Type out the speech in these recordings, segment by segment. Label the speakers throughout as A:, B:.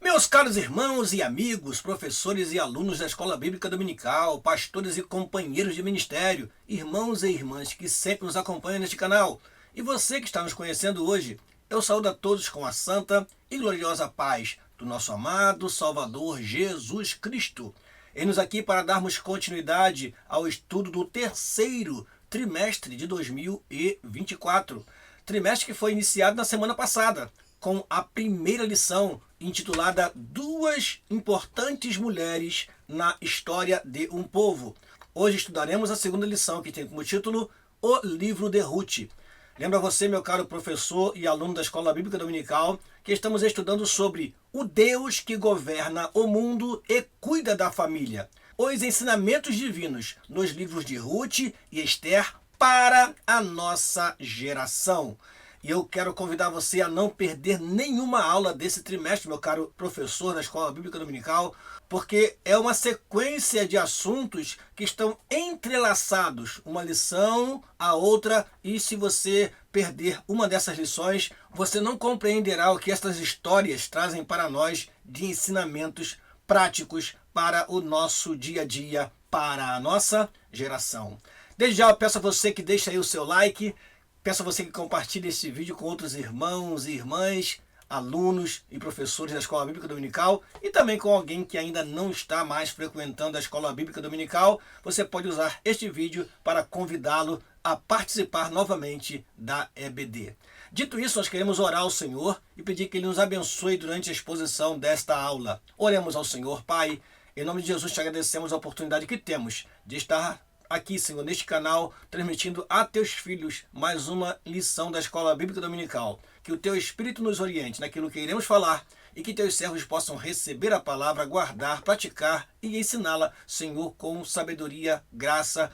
A: Meus caros irmãos e amigos, professores e alunos da Escola Bíblica Dominical, pastores e companheiros de ministério, irmãos e irmãs que sempre nos acompanham neste canal, e você que está nos conhecendo hoje, eu saúdo a todos com a santa e gloriosa paz do nosso amado Salvador Jesus Cristo. Eis-nos aqui para darmos continuidade ao estudo do terceiro trimestre de 2024, trimestre que foi iniciado na semana passada, com a primeira lição intitulada Duas Importantes Mulheres na História de um Povo. Hoje estudaremos a segunda lição, que tem como título O Livro de Ruth. Lembra você, meu caro professor e aluno da Escola Bíblica Dominical, que estamos estudando sobre o Deus que governa o mundo e cuida da família. Os ensinamentos divinos nos livros de Ruth e Esther para a nossa geração. E eu quero convidar você a não perder nenhuma aula desse trimestre, meu caro professor da Escola Bíblica Dominical, porque é uma sequência de assuntos que estão entrelaçados, uma lição a outra, e se você perder uma dessas lições, você não compreenderá o que estas histórias trazem para nós de ensinamentos práticos para o nosso dia a dia, para a nossa geração. Desde já eu peço a você que deixe aí o seu like, peço a você que compartilhe esse vídeo com outros irmãos e irmãs, alunos e professores da Escola Bíblica Dominical e também com alguém que ainda não está mais frequentando a Escola Bíblica Dominical. Você pode usar este vídeo para convidá-lo a participar novamente da EBD. Dito isso, nós queremos orar ao Senhor e pedir que Ele nos abençoe durante a exposição desta aula. Oremos ao Senhor. Pai, em nome de Jesus te agradecemos a oportunidade que temos de estar aqui, Senhor, neste canal, transmitindo a teus filhos mais uma lição da Escola Bíblica Dominical. Que o teu Espírito nos oriente naquilo que iremos falar e que teus servos possam receber a palavra, guardar, praticar e ensiná-la, Senhor, com sabedoria, graça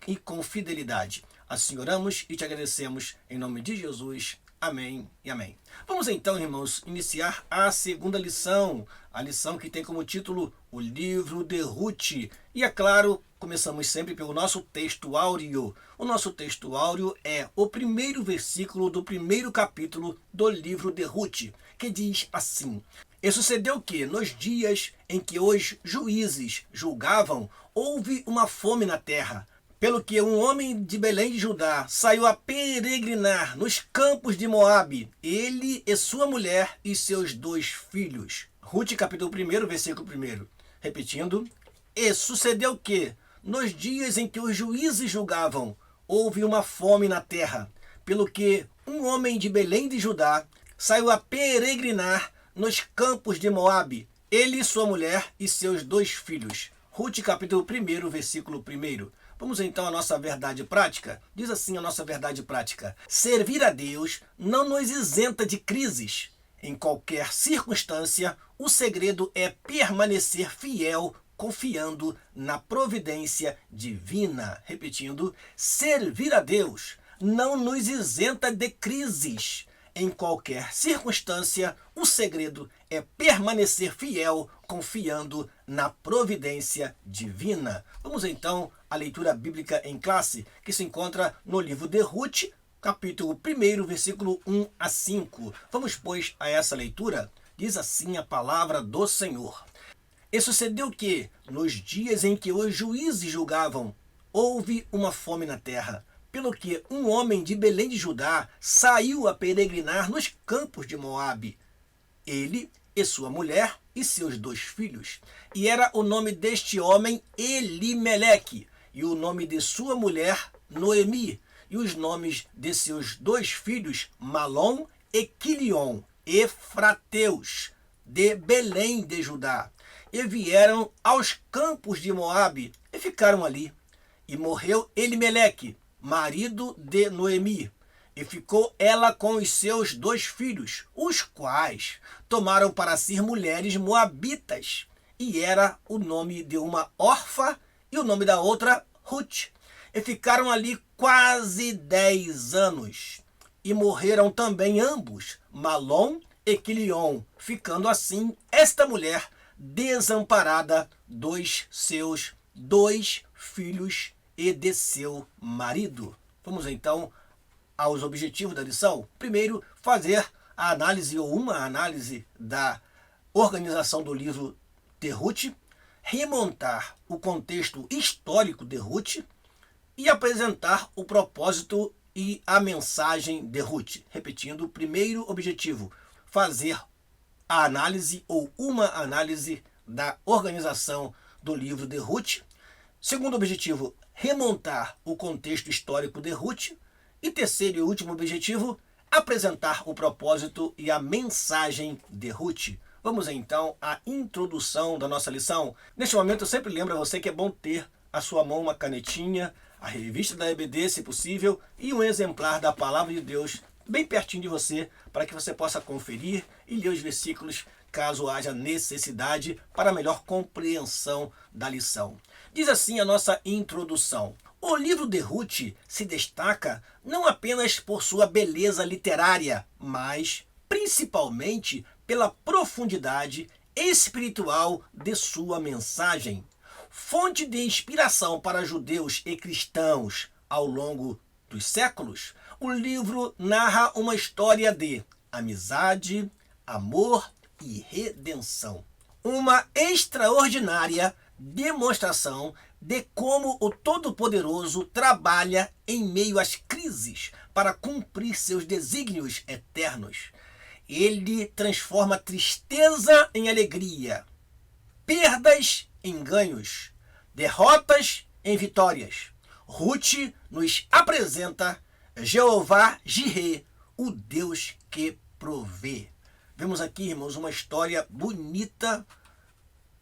A: e com fidelidade. Assim oramos e te agradecemos em nome de Jesus. Amém e amém. Vamos então, irmãos, iniciar a segunda lição, a lição que tem como título O Livro de Ruth. E é claro, começamos sempre pelo nosso texto áureo. O nosso texto áureo é o primeiro versículo do primeiro capítulo do livro de Ruth, que diz assim: E sucedeu que, nos dias em que os juízes julgavam, houve uma fome na terra. Pelo que um homem de Belém de Judá saiu a peregrinar nos campos de Moabe, ele e sua mulher e seus 2 filhos. Ruth capítulo 1, versículo 1. Repetindo: E sucedeu que, nos dias em que os juízes julgavam, houve uma fome na terra, pelo que um homem de Belém de Judá saiu a peregrinar nos campos de Moabe, ele e sua mulher e seus 2 filhos. Ruth capítulo 1, versículo 1. Vamos então à nossa verdade prática? Diz assim a nossa verdade prática: servir a Deus não nos isenta de crises. Em qualquer circunstância, o segredo é permanecer fiel, confiando na providência divina. Repetindo: servir a Deus não nos isenta de crises. Em qualquer circunstância, o segredo é permanecer fiel, confiando na providência divina. Vamos então à leitura bíblica em classe, que se encontra no livro de Ruth, capítulo 1, versículo 1 a 5. Vamos, pois, a essa leitura. Diz assim a palavra do Senhor. E sucedeu que, nos dias em que os juízes julgavam, houve uma fome na terra, pelo que um homem de Belém de Judá saiu a peregrinar nos campos de Moabe, ele e sua mulher e seus 2 filhos. E era o nome deste homem Elimeleque, e o nome de sua mulher Noemi, e os nomes de seus 2 filhos Malom e Quilion, efrateus, de Belém de Judá. E vieram aos campos de Moabe e ficaram ali. E morreu Elimeleque, marido de Noemi, e ficou ela com os seus 2 filhos, os quais tomaram para si mulheres moabitas, e era o nome de uma Orfa e o nome da outra Ruth. E ficaram ali quase 10 anos. E morreram também ambos, Malom e Quilion, ficando assim esta mulher desamparada dos seus 2 filhos e de seu marido. Vamos então aos objetivos da lição. Primeiro, fazer a análise ou uma análise da organização do livro de Ruth, remontar o contexto histórico de Ruth e apresentar o propósito e a mensagem de Ruth. Repetindo, o primeiro objetivo, fazer a análise ou uma análise da organização do livro de Ruth. Segundo objetivo, remontar o contexto histórico de Ruth. E terceiro e último objetivo, apresentar o propósito e a mensagem de Ruth. Vamos então à introdução da nossa lição. Neste momento eu sempre lembro a você que é bom ter à sua mão uma canetinha, a revista da EBD, se possível, e um exemplar da Palavra de Deus bem pertinho de você, para que você possa conferir e ler os versículos caso haja necessidade para melhor compreensão da lição. Diz assim a nossa introdução. O livro de Ruth se destaca não apenas por sua beleza literária, mas principalmente pela profundidade espiritual de sua mensagem. Fonte de inspiração para judeus e cristãos ao longo dos séculos, o livro narra uma história de amizade, amor e redenção. Uma extraordinária demonstração de como o Todo-Poderoso trabalha em meio às crises para cumprir seus desígnios eternos. Ele transforma tristeza em alegria, perdas em ganhos, derrotas em vitórias. Ruth nos apresenta Jeová Jireh, o Deus que provê. Vemos aqui, irmãos, uma história bonita,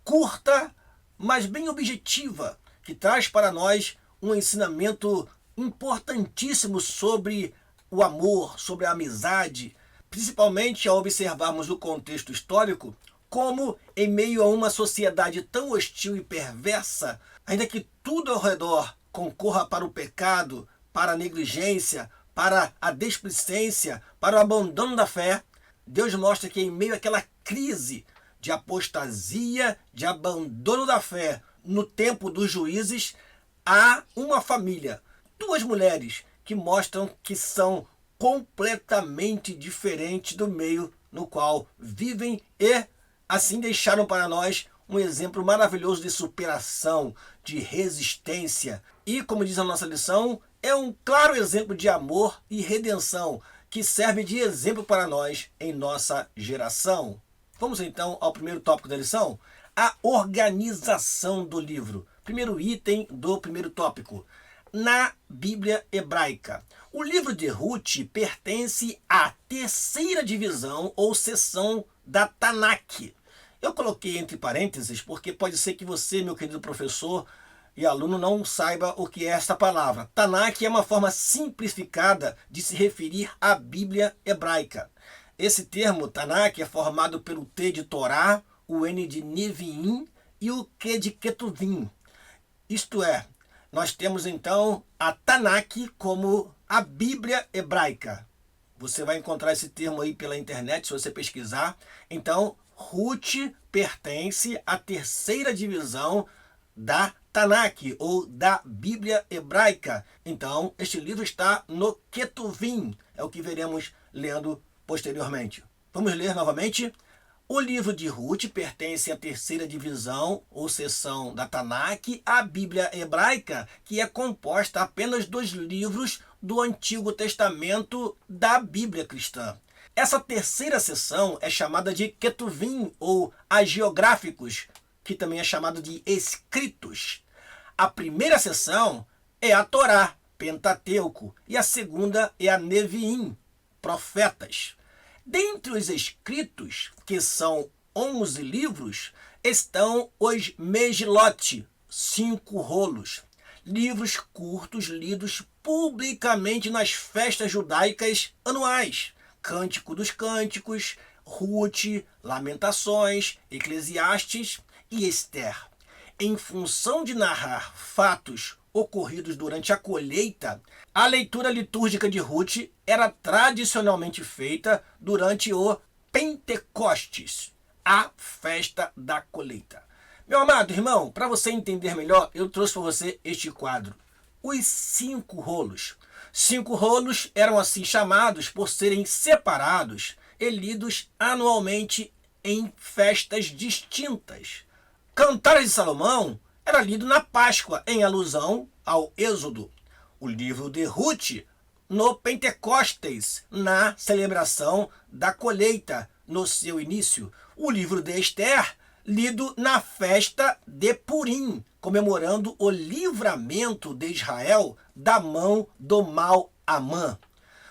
A: curta, mas bem objetiva, que traz para nós um ensinamento importantíssimo sobre o amor, sobre a amizade, principalmente ao observarmos o contexto histórico, como em meio a uma sociedade tão hostil e perversa, ainda que tudo ao redor concorra para o pecado, para a negligência, para a desplicência, para o abandono da fé, Deus mostra que em meio àquela crise de apostasia, de abandono da fé, no tempo dos juízes, há uma família, duas mulheres que mostram que são completamente diferentes do meio no qual vivem e assim deixaram para nós um exemplo maravilhoso de superação, de resistência. E, como diz a nossa lição, é um claro exemplo de amor e redenção que serve de exemplo para nós em nossa geração. Vamos então ao primeiro tópico da lição, a organização do livro. Primeiro item do primeiro tópico. Na Bíblia hebraica. O livro de Ruth pertence à terceira divisão ou seção da Tanakh. Eu coloquei entre parênteses porque pode ser que você, meu querido professor e aluno, não saiba o que é esta palavra. Tanakh é uma forma simplificada de se referir à Bíblia hebraica. Esse termo, Tanakh, é formado pelo T de Torá, o N de Neviim e o Q de Ketuvim. Isto é, nós temos então a Tanakh como a Bíblia hebraica. Você vai encontrar esse termo aí pela internet, se você pesquisar. Então, Ruth pertence à terceira divisão da Tanakh, ou da Bíblia hebraica. Então, este livro está no Ketuvim, é o que veremos lendo posteriormente. Vamos ler novamente. O livro de Ruth pertence à terceira divisão ou seção da Tanakh, a Bíblia hebraica, que é composta apenas dos livros do Antigo Testamento da Bíblia cristã. Essa terceira seção é chamada de Ketuvim ou hagiográficos, que também é chamado de escritos. A primeira seção é a Torá, Pentateuco, e a segunda é a Neviim, profetas. Dentre os escritos, que são 11 livros, estão os Megilot, 5 rolos, livros curtos lidos publicamente nas festas judaicas anuais, Cântico dos Cânticos, Ruth, Lamentações, Eclesiastes e Esther. Em função de narrar fatos ocorridos durante a colheita, a leitura litúrgica de Ruth era tradicionalmente feita durante o Pentecostes, a festa da colheita. Meu amado irmão, para você entender melhor, eu trouxe para você este quadro. Os 5 rolos. 5 rolos eram assim chamados por serem separados e lidos anualmente em festas distintas. Cantares de Salomão era lido na Páscoa, em alusão ao Êxodo. O livro de Ruth no Pentecostes, na celebração da colheita, no seu início. O livro de Esther, lido na festa de Purim, comemorando o livramento de Israel da mão do mau Amã.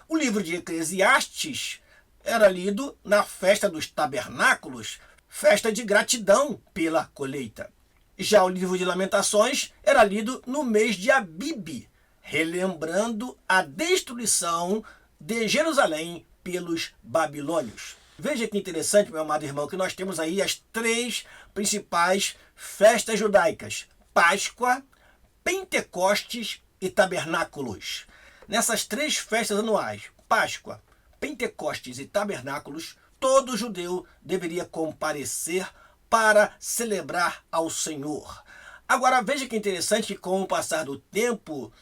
A: O livro de Eclesiastes era lido na festa dos tabernáculos, festa de gratidão pela colheita. Já o livro de Lamentações era lido no mês de Abibe, relembrando a destruição de Jerusalém pelos babilônios. Veja que interessante, meu amado irmão, que nós temos aí as três principais festas judaicas: Páscoa, Pentecostes e Tabernáculos. Nessas três festas anuais, Páscoa, Pentecostes e Tabernáculos, todo judeu deveria comparecer para celebrar ao Senhor. Agora veja que interessante que com o passar do tempo,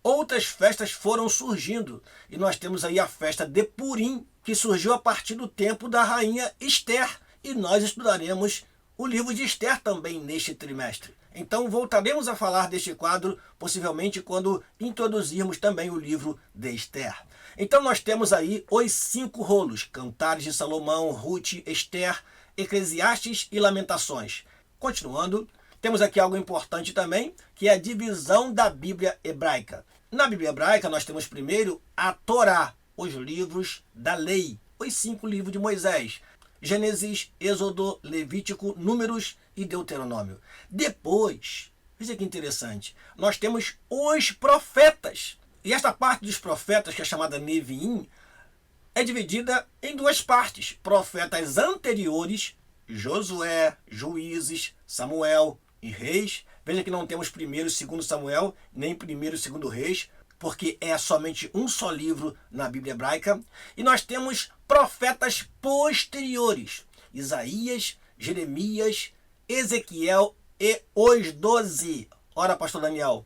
A: outras festas foram surgindo. E nós temos aí a festa de Purim, que surgiu a partir do tempo da rainha Esther. E nós estudaremos o livro de Esther também neste trimestre. Então voltaremos a falar deste quadro, possivelmente quando introduzirmos também o livro de Esther. Então nós temos aí os 5 rolos: Cantares de Salomão, Ruth, Esther, Eclesiastes e Lamentações. Continuando, temos aqui algo importante também, que é a divisão da Bíblia hebraica. Na Bíblia hebraica nós temos primeiro a Torá, os livros da lei, os 5 livros de Moisés: Gênesis, Êxodo, Levítico, Números e Deuteronômio. Depois, veja que interessante, nós temos os profetas. E esta parte dos profetas, que é chamada Neviim, é dividida em 2 partes: profetas anteriores, Josué, Juízes, Samuel e Reis. Veja que não temos 1º e 2º Samuel, nem 1º e 2º Reis, porque é somente um só livro na Bíblia hebraica. E nós temos profetas posteriores: Isaías, Jeremias, Ezequiel e os 12. Ora, pastor Daniel,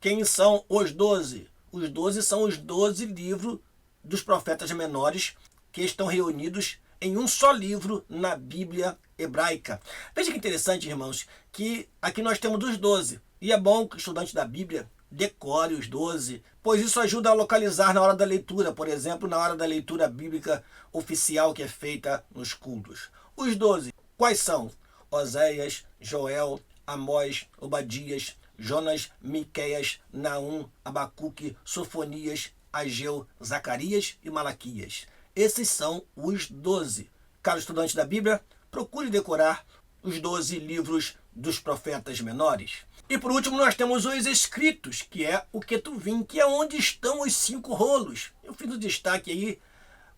A: quem são os 12? Os 12 são os 12 livros dos profetas menores que estão reunidos em um só livro na Bíblia hebraica. Veja que interessante, irmãos, que aqui nós temos os 12. E é bom que o estudante da Bíblia decore os 12, pois isso ajuda a localizar na hora da leitura, por exemplo, na hora da leitura bíblica oficial que é feita nos cultos. Os 12, quais são? Oséias, Joel, Amós, Obadias, Jonas, Miqueias, Naum, Abacuque, Sofonias, Ageu, Zacarias e Malaquias. Esses são os 12. Caro estudante da Bíblia, procure decorar os 12 livros dos profetas menores. E por último nós temos os escritos, que é o Ketuvim, que é onde estão os 5 rolos. Eu fiz um destaque aí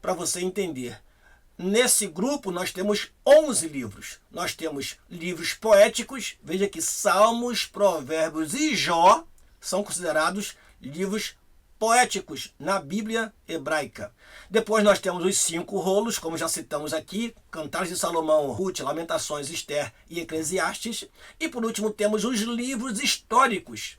A: para você entender. Nesse grupo nós temos 11 livros. Nós temos livros poéticos. Veja que Salmos, Provérbios e Jó são considerados livros poéticos na Bíblia hebraica. Depois nós temos os 5 rolos, como já citamos aqui: Cantares de Salomão, Ruth, Lamentações, Esther e Eclesiastes. E por último temos os livros históricos,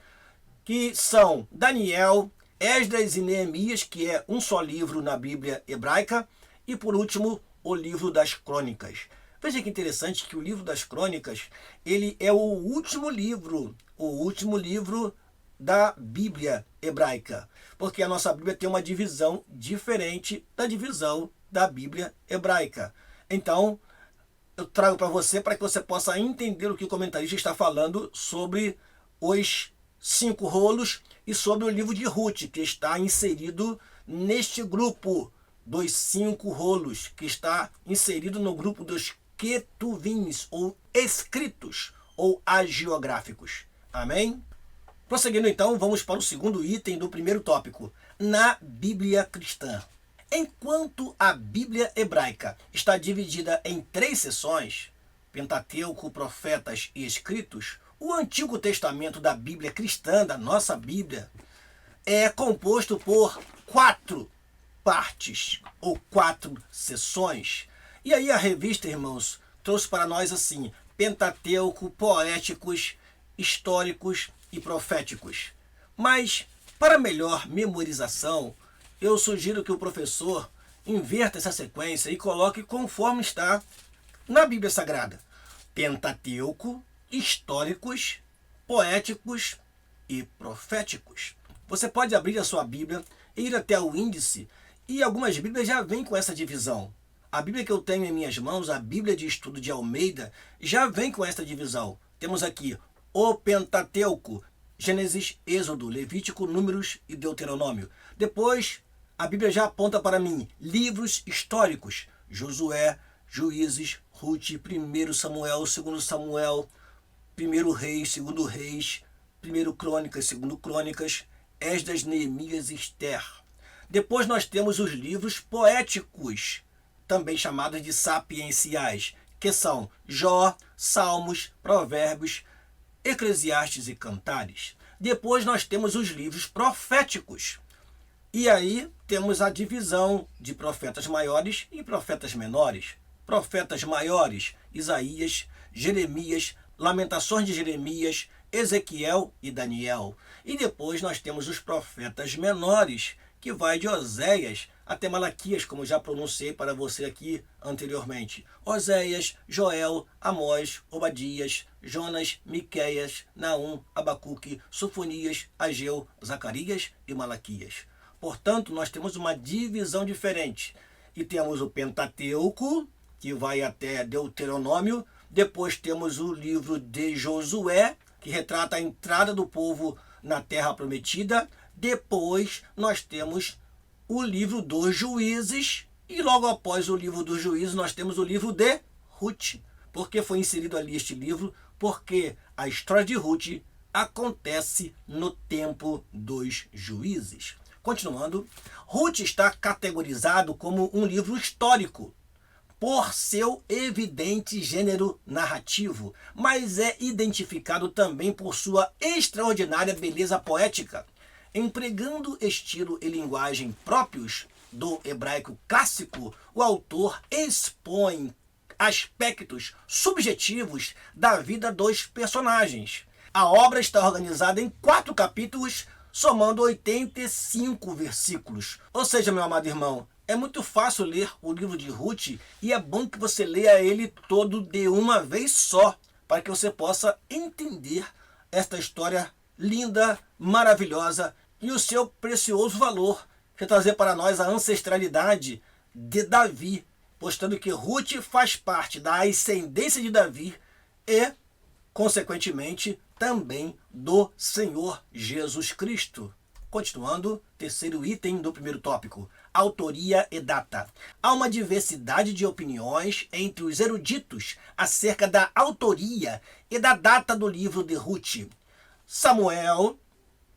A: que são Daniel, Esdras e Neemias, que é um só livro na Bíblia hebraica. E por último, o livro das Crônicas. Veja que interessante que o livro das Crônicas, ele é o último livro da Bíblia hebraica, porque a nossa Bíblia tem uma divisão diferente da divisão da Bíblia hebraica. Então, eu trago para você, para que você possa entender o que o comentarista está falando sobre os 5 rolos e sobre o livro de Ruth, que está inserido neste grupo dos 5 rolos, que está inserido no grupo dos Ketuvins, ou escritos, ou agiográficos. Amém? Prosseguindo então, vamos para o segundo item do primeiro tópico: na Bíblia cristã. Enquanto a Bíblia hebraica está dividida em 3 seções, Pentateuco, Profetas e Escritos, o Antigo Testamento da Bíblia cristã, da nossa Bíblia, é composto por 4 partes, ou 4 seções. E aí a revista, irmãos, trouxe para nós assim: Pentateuco, poéticos, históricos e proféticos. Mas, para melhor memorização, eu sugiro que o professor inverta essa sequência e coloque conforme está na Bíblia Sagrada: Pentateuco, históricos, poéticos e proféticos. Você pode abrir a sua Bíblia e ir até o índice, e algumas Bíblias já vêm com essa divisão. A Bíblia que eu tenho em minhas mãos, a Bíblia de Estudo de Almeida, já vem com essa divisão. Temos aqui o Pentateuco: Gênesis, Êxodo, Levítico, Números e Deuteronômio. Depois, a Bíblia já aponta para mim livros históricos: Josué, Juízes, Ruth, 1 Samuel, 2 Samuel, 1 Reis, 2 Reis, 1 Crônicas, 2 Crônicas, Esdras, Neemias e Esther. Depois nós temos os livros poéticos, também chamados de sapienciais, que são Jó, Salmos, Provérbios, Eclesiastes e Cantares. Depois nós temos os livros proféticos. E aí temos a divisão de profetas maiores e profetas menores. Profetas maiores: Isaías, Jeremias, Lamentações de Jeremias, Ezequiel e Daniel. E depois nós temos os profetas menores, que vai de Oséias até Malaquias, como já pronunciei para você aqui anteriormente. Oséias, Joel, Amós, Obadias, Jonas, Miqueias, Naum, Abacuque, Sofonias, Ageu, Zacarias e Malaquias. Portanto, nós temos uma divisão diferente. E temos o Pentateuco, que vai até Deuteronômio. Depois temos o livro de Josué, que retrata a entrada do povo na Terra Prometida. Depois nós temos o livro dos Juízes. E logo após o livro dos Juízes nós temos o livro de Ruth. Por que foi inserido ali este livro? Porque a história de Ruth acontece no tempo dos Juízes. Continuando, Ruth está categorizado como um livro histórico por seu evidente gênero narrativo, mas é identificado também por sua extraordinária beleza poética. Empregando estilo e linguagem próprios do hebraico clássico, o autor expõe aspectos subjetivos da vida dos personagens. A obra está organizada em 4 capítulos, somando 85 versículos. Ou seja, meu amado irmão, é muito fácil ler o livro de Ruth e é bom que você leia ele todo de uma vez só, para que você possa entender esta história linda, maravilhosa e o seu precioso valor, que é trazer para nós a ancestralidade de Davi, mostrando que Ruth faz parte da ascendência de Davi e, consequentemente, também do Senhor Jesus Cristo. Continuando, terceiro item do primeiro tópico: autoria e data. Há uma diversidade de opiniões entre os eruditos acerca da autoria e da data do livro de Ruth. Samuel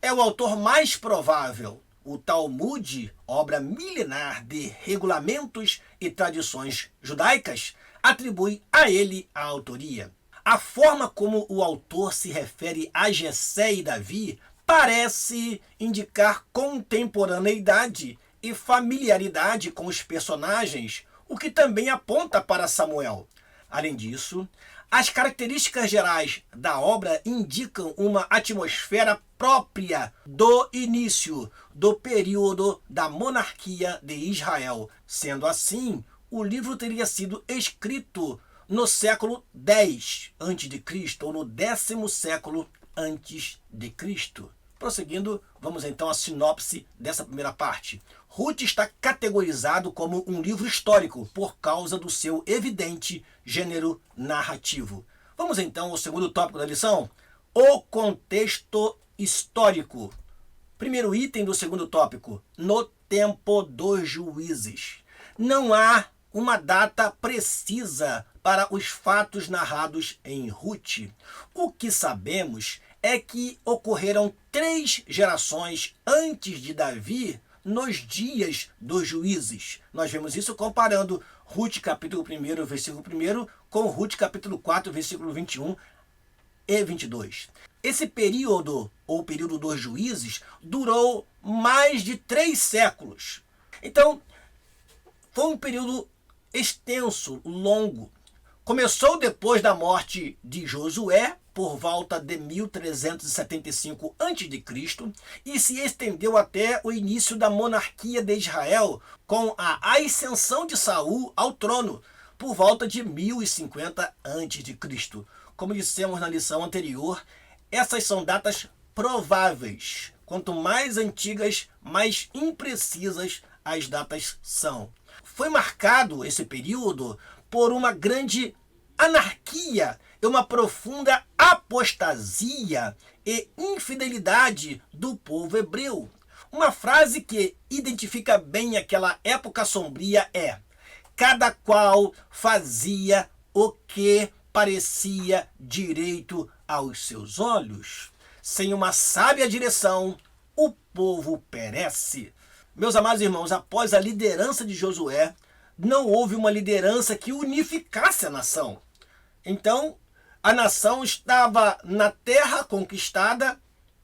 A: é o autor mais provável. O Talmud, obra milenar de regulamentos e tradições judaicas, atribui a ele a autoria. A forma como o autor se refere a Jessé e Davi parece indicar contemporaneidade e familiaridade com os personagens, o que também aponta para Samuel. Além disso, as características gerais da obra indicam uma atmosfera própria do início do período da monarquia de Israel. Sendo assim, o livro teria sido escrito no século X a.C. ou no 10º século a.C. Prosseguindo, vamos então à sinopse dessa primeira parte. Ruth está categorizado como um livro histórico por causa do seu evidente gênero narrativo. Vamos então ao segundo tópico da lição: o contexto histórico. Primeiro item do segundo tópico: no tempo dos juízes. Não há uma data precisa para os fatos narrados em Ruth. O que sabemos é que ocorreram 3 gerações antes de Davi nos dias dos juízes. Nós vemos isso comparando Ruth capítulo 1, versículo 1, com Ruth capítulo 4, versículo 21 e 22. Esse período, ou período dos juízes, durou mais de 3 séculos. Então, foi um período extenso, longo. Começou depois da morte de Josué, por volta de 1375 a.C., e se estendeu até o início da monarquia de Israel, com a ascensão de Saul ao trono, por volta de 1050 a.C. Como dissemos na lição anterior, essas são datas prováveis. Quanto mais antigas, mais imprecisas as datas são. Foi marcado esse período por uma grande anarquia e uma profunda apostasia e infidelidade do povo hebreu. Uma frase que identifica bem aquela época sombria é: cada qual fazia o que parecia direito aos seus olhos. Sem uma sábia direção, o povo perece. Meus amados irmãos, após a liderança de Josué, não houve uma liderança que unificasse a nação. Então, a nação estava na terra conquistada,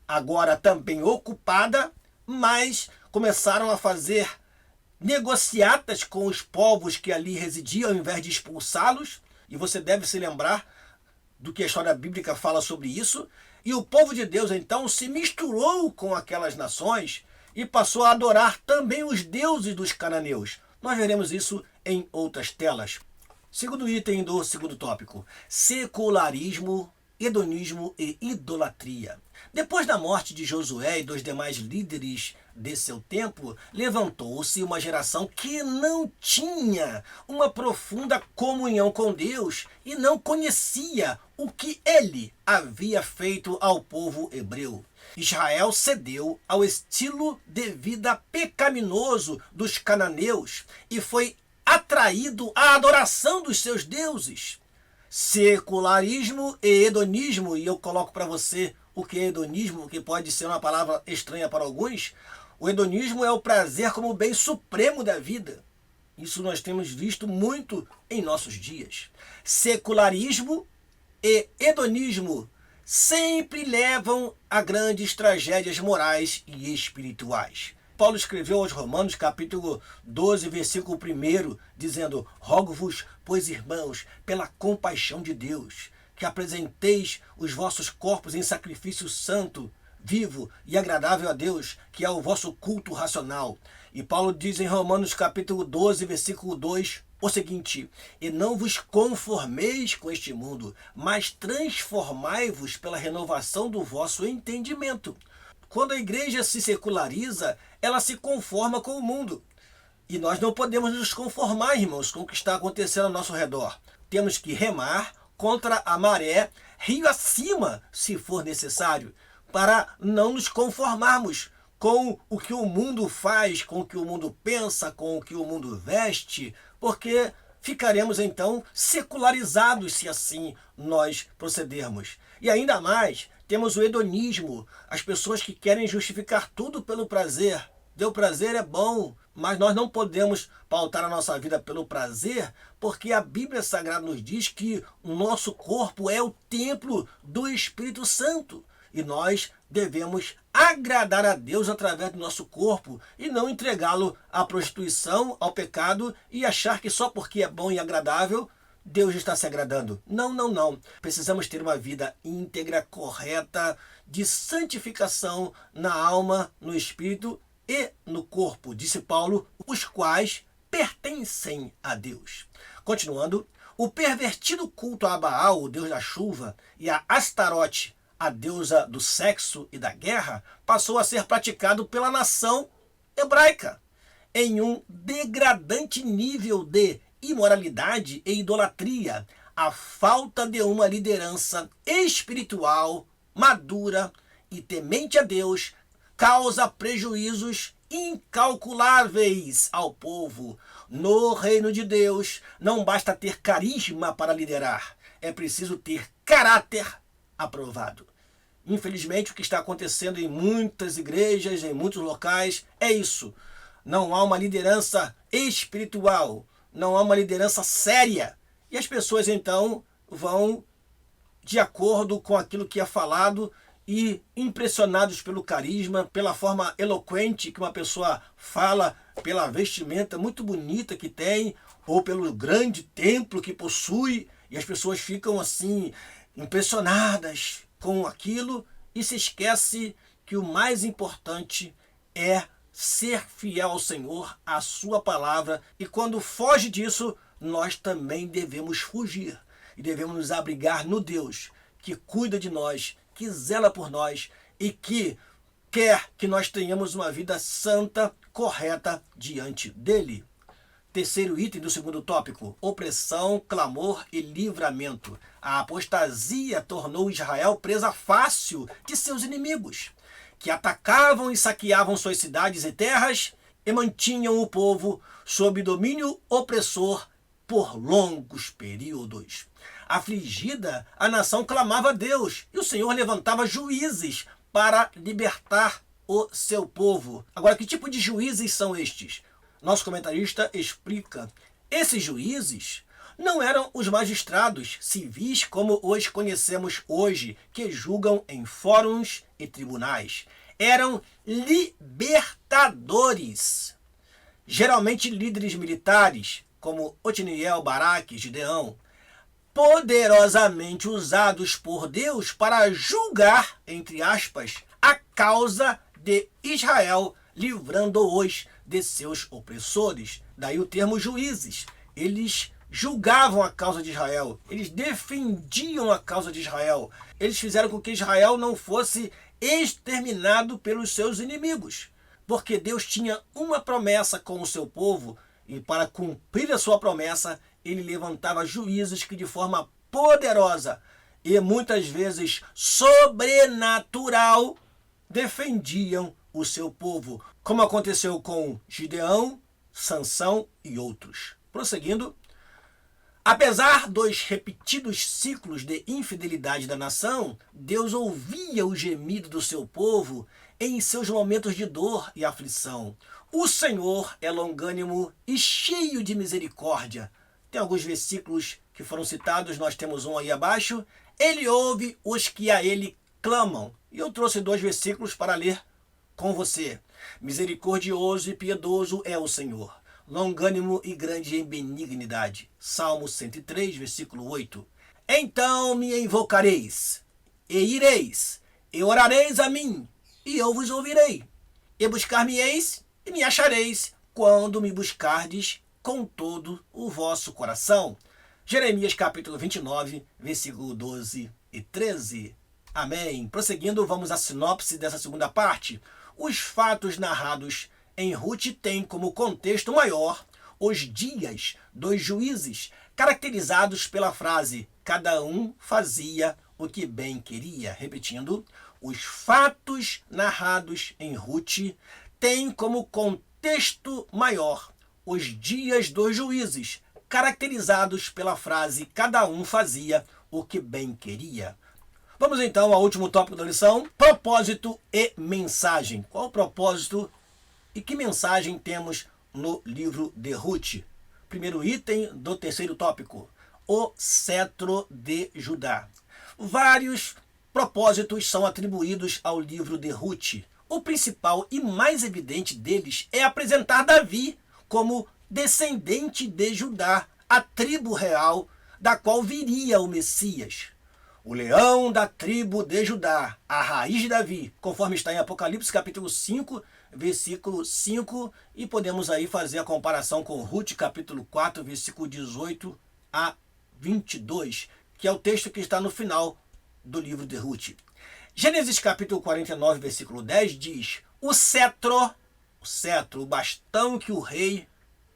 A: agora também ocupada, mas começaram a fazer negociatas com os povos que ali residiam, ao invés de expulsá-los. E você deve se lembrar do que a história bíblica fala sobre isso. E o povo de Deus, então, se misturou com aquelas nações e passou a adorar também os deuses dos cananeus. Nós veremos isso em outras telas. Segundo item do segundo tópico: secularismo, hedonismo e idolatria. Depois da morte de Josué e dos demais líderes de seu tempo, levantou-se uma geração que não tinha uma profunda comunhão com Deus e não conhecia o que ele havia feito ao povo hebreu. Israel cedeu ao estilo de vida pecaminoso dos cananeus e foi atraído à adoração dos seus deuses. Secularismo e hedonismo, e eu coloco para você o que é hedonismo, que pode ser uma palavra estranha para alguns. O hedonismo é o prazer como bem supremo da vida. Isso nós temos visto muito em nossos dias. Secularismo e hedonismo sempre levam a grandes tragédias morais e espirituais. Paulo escreveu aos Romanos, capítulo 12, versículo 1, dizendo: rogo-vos, pois, irmãos, pela compaixão de Deus, que apresenteis os vossos corpos em sacrifício santo, vivo e agradável a Deus, que é o vosso culto racional. E Paulo diz em Romanos, capítulo 12, versículo 2, o seguinte: e não vos conformeis com este mundo, mas transformai-vos pela renovação do vosso entendimento. Quando a igreja se seculariza, ela se conforma com o mundo. E nós não podemos nos conformar, irmãos, com o que está acontecendo ao nosso redor. Temos que remar contra a maré, rio acima, se for necessário, para não nos conformarmos com o que o mundo faz, com o que o mundo pensa, com o que o mundo veste, porque ficaremos então secularizados se assim nós procedermos. E ainda mais, temos o hedonismo, as pessoas que querem justificar tudo pelo prazer. O prazer é bom, mas nós não podemos pautar a nossa vida pelo prazer, porque a Bíblia Sagrada nos diz que o nosso corpo é o templo do Espírito Santo. E nós devemos agradar a Deus através do nosso corpo e não entregá-lo à prostituição, ao pecado e achar que só porque é bom e agradável Deus está se agradando. Não, não, não. Precisamos ter uma vida íntegra, correta, de santificação na alma, no espírito e no corpo, disse Paulo, os quais pertencem a Deus. Continuando, o pervertido culto a Baal, o deus da chuva, e a Astarote, a deusa do sexo e da guerra, passou a ser praticado pela nação hebraica, em um degradante nível de imoralidade e idolatria. A falta de uma liderança espiritual, madura e temente a Deus causa prejuízos incalculáveis ao povo. No reino de Deus, não basta ter carisma para liderar, é preciso ter caráter aprovado. Infelizmente, o que está acontecendo em muitas igrejas, em muitos locais, é isso. Não há uma liderança espiritual, não há uma liderança séria. E as pessoas, então, vão de acordo com aquilo que é falado e impressionados pelo carisma, pela forma eloquente que uma pessoa fala, pela vestimenta muito bonita que tem, ou pelo grande templo que possui, e as pessoas ficam assim, impressionadas com aquilo e se esquece que o mais importante é ser fiel ao Senhor, à sua palavra, e quando foge disso, nós também devemos fugir e devemos nos abrigar no Deus que cuida de nós, que zela por nós e que quer que nós tenhamos uma vida santa, correta diante dele. Terceiro item do segundo tópico: opressão, clamor e livramento. A apostasia tornou Israel presa fácil de seus inimigos, que atacavam e saqueavam suas cidades e terras e mantinham o povo sob domínio opressor por longos períodos. Afligida, a nação clamava a Deus e o Senhor levantava juízes para libertar o seu povo. Agora, que tipo de juízes são estes? Nosso comentarista explica: esses juízes não eram os magistrados civis como os conhecemos hoje, que julgam em fóruns e tribunais. Eram libertadores, geralmente líderes militares, como Otiniel, Baraque, Gideão, poderosamente usados por Deus para julgar, entre aspas, a causa de Israel, livrando-os de seus opressores. Daí o termo juízes. Eles julgavam a causa de Israel, eles defendiam a causa de Israel, eles fizeram com que Israel não fosse exterminado pelos seus inimigos, porque Deus tinha uma promessa com o seu povo e para cumprir a sua promessa, ele levantava juízes que de forma poderosa e muitas vezes sobrenatural defendiam o seu povo, como aconteceu com Gideão, Sansão e outros. Prosseguindo, apesar dos repetidos ciclos de infidelidade da nação, Deus ouvia o gemido do seu povo em seus momentos de dor e aflição. O Senhor é longânimo e cheio de misericórdia. Tem alguns versículos que foram citados, nós temos um aí abaixo. Ele ouve os que a ele clamam. E eu trouxe 2 versículos para ler com você. Misericordioso e piedoso é o Senhor, longânimo e grande em benignidade. Salmo 103, versículo 8. Então me invocareis, e ireis, e orareis a mim, e eu vos ouvirei. E buscar-me-eis, e me achareis, quando me buscardes com todo o vosso coração. Jeremias capítulo 29, versículo 12 e 13. Amém. Prosseguindo, vamos à sinopse dessa segunda parte. Os fatos narrados em Ruth têm como contexto maior os dias dos juízes, caracterizados pela frase cada um fazia o que bem queria. Repetindo, os fatos narrados em Ruth têm como contexto maior os dias dos juízes, caracterizados pela frase cada um fazia o que bem queria. Vamos então ao último tópico da lição: propósito e mensagem. Qual o propósito e que mensagem temos no livro de Ruth? Primeiro item do terceiro tópico: o cetro de Judá. Vários propósitos são atribuídos ao livro de Ruth. O principal e mais evidente deles é apresentar Davi como descendente de Judá, a tribo real da qual viria o Messias. O leão da tribo de Judá, a raiz de Davi, conforme está em Apocalipse capítulo 5, versículo 5, e podemos aí fazer a comparação com Ruth capítulo 4, versículo 18 a 22, que é o texto que está no final do livro de Ruth. Gênesis capítulo 49, versículo 10 diz: o cetro, o bastão que o rei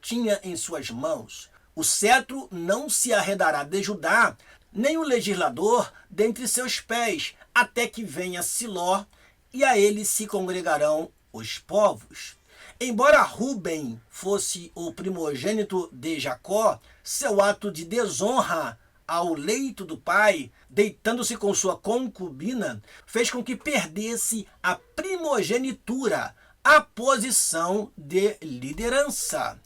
A: tinha em suas mãos, o cetro não se arredará de Judá, nem o legislador dentre seus pés, até que venha Siló, e a ele se congregarão os povos. Embora Ruben fosse o primogênito de Jacó, seu ato de desonra ao leito do pai, deitando-se com sua concubina, fez com que perdesse a primogenitura, a posição de liderança.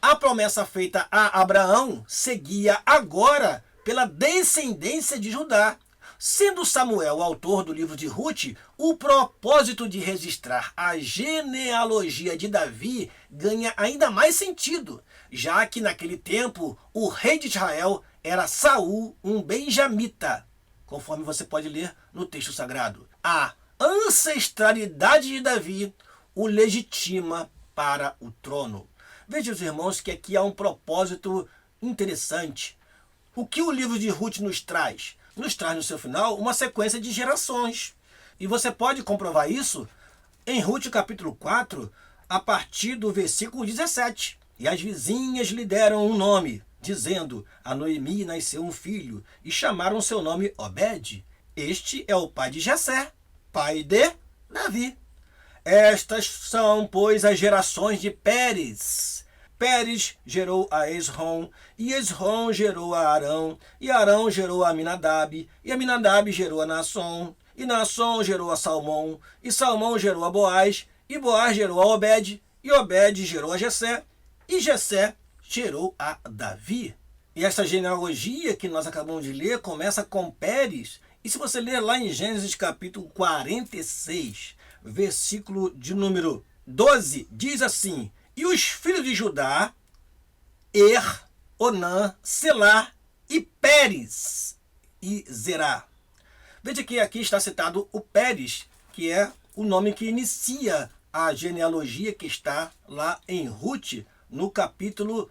A: A promessa feita a Abraão seguia agora pela descendência de Judá. Sendo Samuel o autor do livro de Ruth, o propósito de registrar a genealogia de Davi ganha ainda mais sentido, já que naquele tempo o rei de Israel era Saul, um benjamita, conforme você pode ler no texto sagrado. A ancestralidade de Davi o legitima para o trono. Veja, os irmãos, que aqui há um propósito interessante. O que o livro de Ruth nos traz? Nos traz no seu final uma sequência de gerações. E você pode comprovar isso em Ruth capítulo 4, a partir do versículo 17. E as vizinhas lhe deram um nome, dizendo: a Noemi nasceu um filho, e chamaram seu nome Obed. Este é o pai de Jessé, pai de Davi. Estas são, pois, as gerações de Pérez. Pérez gerou a Esrom, e Esrom gerou a Arão, e Arão gerou a Aminadab, e Aminadab gerou a Naasson, e Naasson gerou a Salmão, e Salmão gerou a Boaz, e Boaz gerou a Obed, e Obed gerou a Jessé, e Jessé gerou a Davi. E essa genealogia que nós acabamos de ler começa com Pérez. E se você ler lá em Gênesis capítulo 46, versículo de número 12, diz assim: e os filhos de Judá, Onã, Selá e Pérez e Zerá. Veja que aqui está citado o Pérez, que é o nome que inicia a genealogia que está lá em Ruth, no capítulo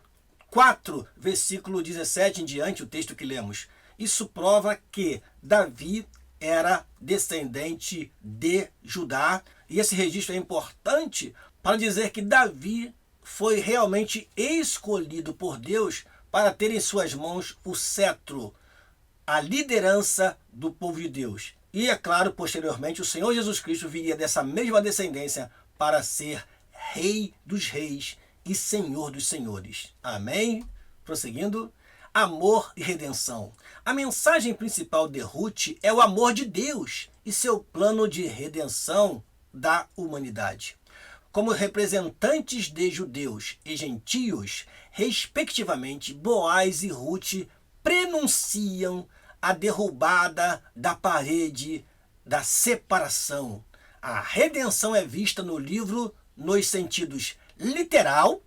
A: 4, versículo 17 em diante, o texto que lemos. Isso prova que Davi era descendente de Judá, e esse registro é importante para dizer que Davi foi realmente escolhido por Deus para ter em suas mãos o cetro, a liderança do povo de Deus. E é claro, posteriormente, o Senhor Jesus Cristo viria dessa mesma descendência para ser Rei dos Reis e Senhor dos Senhores. Amém? Prosseguindo. Amor e redenção. A mensagem principal de Ruth é o amor de Deus e seu plano de redenção da humanidade. Como representantes de judeus e gentios, respectivamente, Boaz e Ruth prenunciam a derrubada da parede da separação. A redenção é vista no livro nos sentidos literal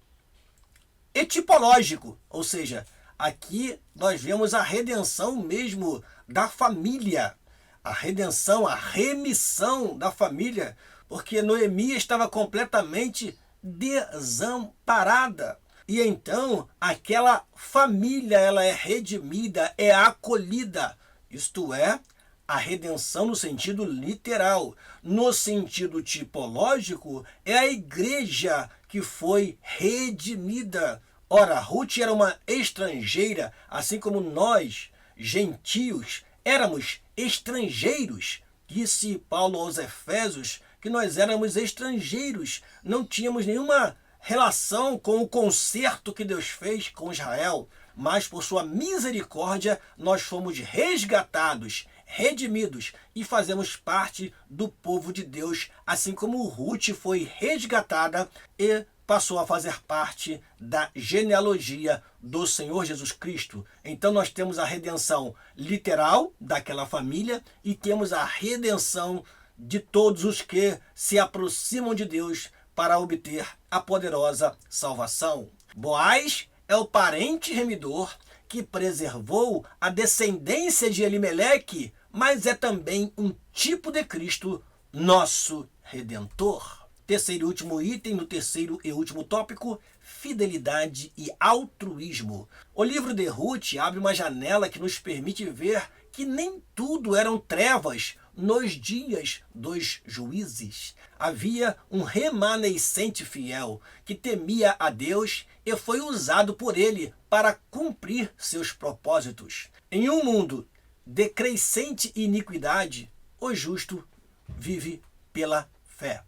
A: e tipológico, ou seja, aqui nós vemos a redenção mesmo da família, a redenção, a remissão da família, porque Noemi estava completamente desamparada. E então aquela família ela é redimida, é acolhida, isto é, a redenção no sentido literal. No sentido tipológico, é a igreja que foi redimida. Ora, Ruth era uma estrangeira, assim como nós, gentios, éramos estrangeiros. Disse Paulo aos Efésios que nós éramos estrangeiros, não tínhamos nenhuma relação com o concerto que Deus fez com Israel, mas por sua misericórdia nós fomos resgatados, redimidos e fazemos parte do povo de Deus, assim como Ruth foi resgatada e passou a fazer parte da genealogia do Senhor Jesus Cristo. Então nós temos a redenção literal daquela família e temos a redenção de todos os que se aproximam de Deus para obter a poderosa salvação. Boaz é o parente remidor que preservou a descendência de Elimeleque, mas é também um tipo de Cristo, nosso Redentor. Terceiro e último item, no terceiro e último tópico, fidelidade e altruísmo. O livro de Ruth abre uma janela que nos permite ver que nem tudo eram trevas nos dias dos juízes. Havia um remanescente fiel que temia a Deus e foi usado por ele para cumprir seus propósitos. Em um mundo de crescente iniquidade, o justo vive pela fé.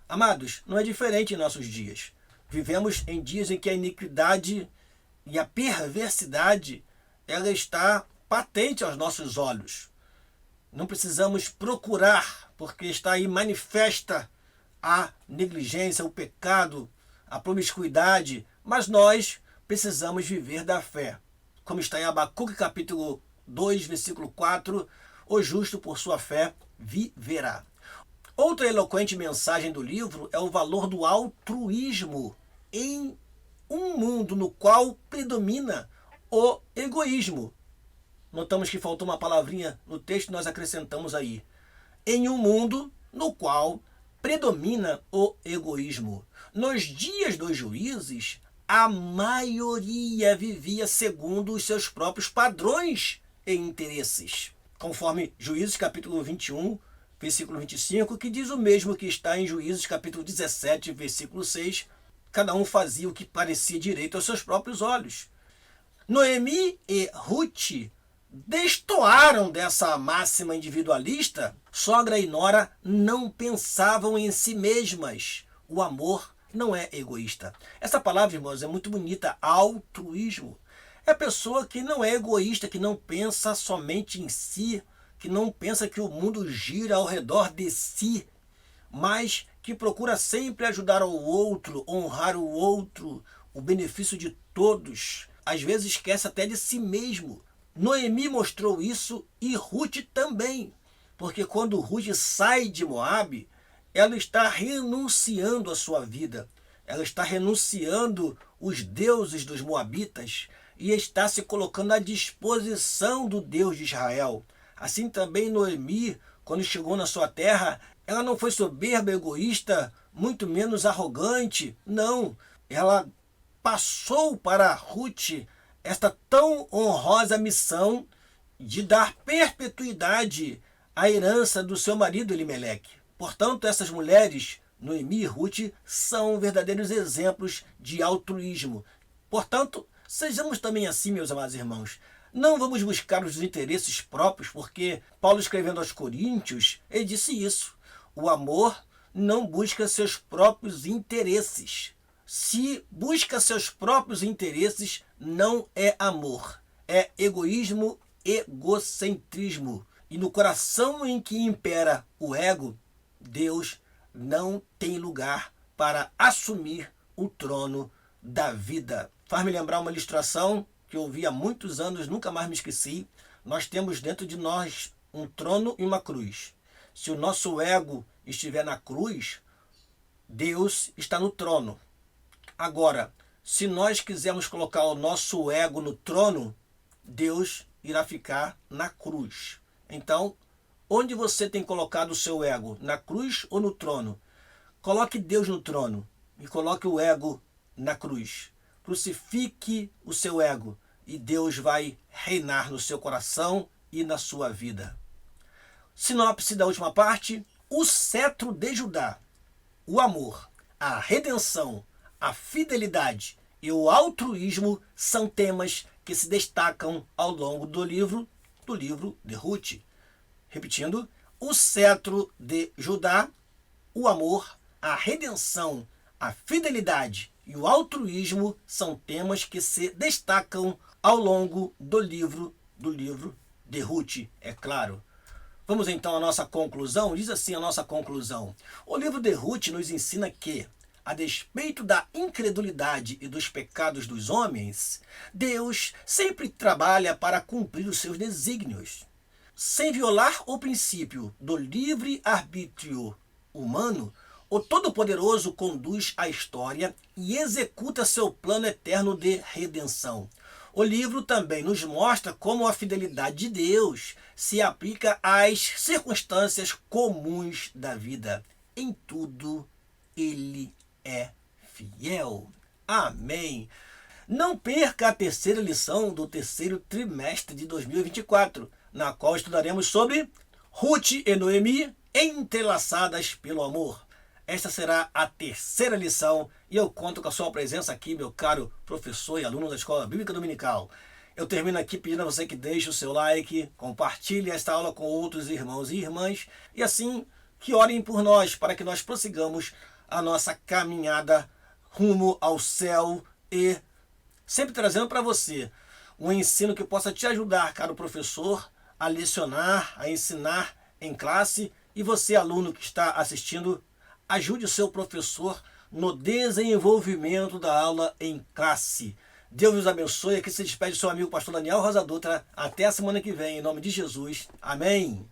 A: Amados, não é diferente em nossos dias. Vivemos em dias em que a iniquidade e a perversidade ela está patente aos nossos olhos. Não precisamos procurar, porque está aí manifesta a negligência, o pecado, a promiscuidade, mas nós precisamos viver da fé. Como está em Abacuque capítulo 2, versículo 4, o justo por sua fé viverá. Outra eloquente mensagem do livro é o valor do altruísmo em um mundo no qual predomina o egoísmo. Notamos que faltou uma palavrinha no texto, nós acrescentamos aí. Em um mundo no qual predomina o egoísmo. Nos dias dos juízes, a maioria vivia segundo os seus próprios padrões e interesses. Conforme Juízes capítulo 21, versículo 25, que diz o mesmo que está em Juízes capítulo 17, versículo 6, cada um fazia o que parecia direito aos seus próprios olhos. Noemi e Ruth destoaram dessa máxima individualista. Sogra e nora não pensavam em si mesmas. O amor não é egoísta. Essa palavra, irmãos, é muito bonita. Altruísmo. É a pessoa que não é egoísta, que não pensa somente em si, que não pensa que o mundo gira ao redor de si, mas que procura sempre ajudar o outro, honrar o outro, o benefício de todos. Às vezes esquece até de si mesmo. Noemi mostrou isso e Ruth também, porque quando Ruth sai de Moabe, ela está renunciando à sua vida, ela está renunciando os deuses dos moabitas e está se colocando à disposição do Deus de Israel. Assim também Noemi, quando chegou na sua terra, ela não foi soberba, egoísta, muito menos arrogante, não, ela passou para Ruth esta tão honrosa missão de dar perpetuidade à herança do seu marido Elimeleque. Portanto, essas mulheres, Noemi e Ruth, são verdadeiros exemplos de altruísmo. Portanto, sejamos também assim, meus amados irmãos. Não vamos buscar os interesses próprios, porque Paulo, escrevendo aos Coríntios, ele disse isso. O amor não busca seus próprios interesses. Se busca seus próprios interesses, não é amor. É egoísmo, egocentrismo. E no coração em que impera o ego, Deus não tem lugar para assumir o trono da vida. Faz-me lembrar uma ilustração que eu ouvi há muitos anos, nunca mais me esqueci. Nós temos dentro de nós um trono e uma cruz. Se o nosso ego estiver na cruz, Deus está no trono. Agora, se nós quisermos colocar o nosso ego no trono, Deus irá ficar na cruz. Então, onde você tem colocado o seu ego? Na cruz ou no trono? Coloque Deus no trono e coloque o ego na cruz. Crucifique o seu ego e Deus vai reinar no seu coração e na sua vida. Sinopse da última parte: o cetro de Judá, o amor, a redenção, a fidelidade e o altruísmo são temas que se destacam ao longo do livro de Ruth. Repetindo, o cetro de Judá, o amor, a redenção, a fidelidade e o altruísmo são temas que se destacam ao longo do livro de Ruth, é claro. Vamos então à nossa conclusão. Diz assim a nossa conclusão: o livro de Ruth nos ensina que, a despeito da incredulidade e dos pecados dos homens, Deus sempre trabalha para cumprir os seus desígnios. Sem violar o princípio do livre-arbítrio humano, o Todo-Poderoso conduz a história e executa seu plano eterno de redenção. O livro também nos mostra como a fidelidade de Deus se aplica às circunstâncias comuns da vida. Em tudo, Ele é fiel. Amém. Não perca a terceira lição do terceiro trimestre de 2024, na qual estudaremos sobre Ruth e Noemi entrelaçadas pelo amor. Esta será a terceira lição e eu conto com a sua presença aqui, meu caro professor e aluno da Escola Bíblica Dominical. Eu termino aqui pedindo a você que deixe o seu like, compartilhe esta aula com outros irmãos e irmãs e assim que orem por nós para que nós prossigamos a nossa caminhada rumo ao céu e sempre trazendo para você um ensino que possa te ajudar, caro professor, a lecionar, a ensinar em classe. E você, aluno que está assistindo, ajude o seu professor no desenvolvimento da aula em classe. Deus os abençoe. Aqui se despede seu amigo pastor Daniel Rosa Dutra. Até a semana que vem, em nome de Jesus. Amém.